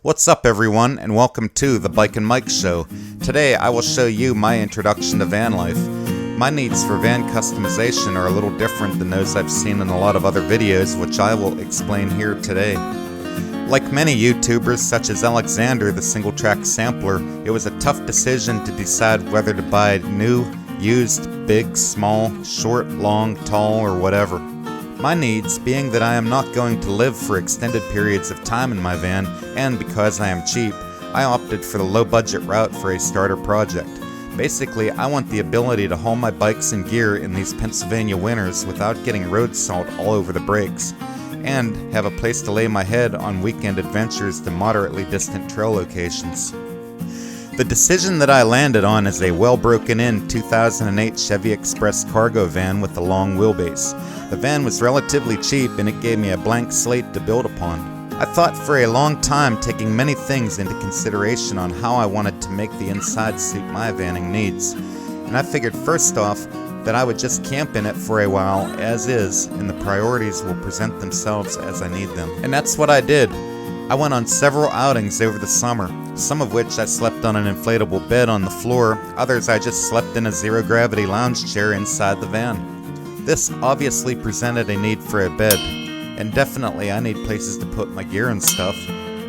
What's up everyone, and welcome to the Bike and Mike Show. Today I will show you my introduction to van life. My needs for van customization are a little different than those I've seen in a lot of other videos, which I will explain here today. Like many YouTubers such as Alexander the Single Track Sampler, it was a tough decision to decide whether to buy new, used, big, small, short, long, tall, or whatever. My needs being that I am not going to live for extended periods of time in my van, and because I am cheap, I opted for the low budget route for a starter project. Basically, I want the ability to haul my bikes and gear in these Pennsylvania winters without getting road salt all over the brakes, and have a place to lay my head on weekend adventures to moderately distant trail locations. The decision that I landed on is a well broken in 2008 Chevy Express cargo van with a long wheelbase. The van was relatively cheap and it gave me a blank slate to build upon. I thought for a long time, taking many things into consideration on how I wanted to make the inside suit my vanning needs. And I figured first off that I would just camp in it for a while as is, and the priorities will present themselves as I need them. And that's what I did. I went on several outings over the summer, some of which I slept on an inflatable bed on the floor, others I just slept in a zero-gravity lounge chair inside the van. This obviously presented a need for a bed, and definitely I need places to put my gear and stuff,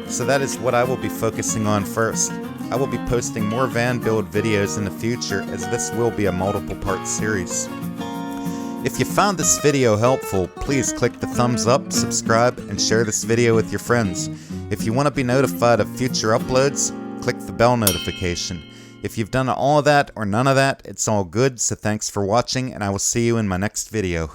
so that is what I will be focusing on first. I will be posting more van build videos in the future, as this will be a multiple part series. If you found this video helpful, please click the thumbs up, subscribe, and share this video with your friends. If you want to be notified of future uploads, click the bell notification. If you've done all of that or none of that, it's all good, so thanks for watching, and I will see you in my next video.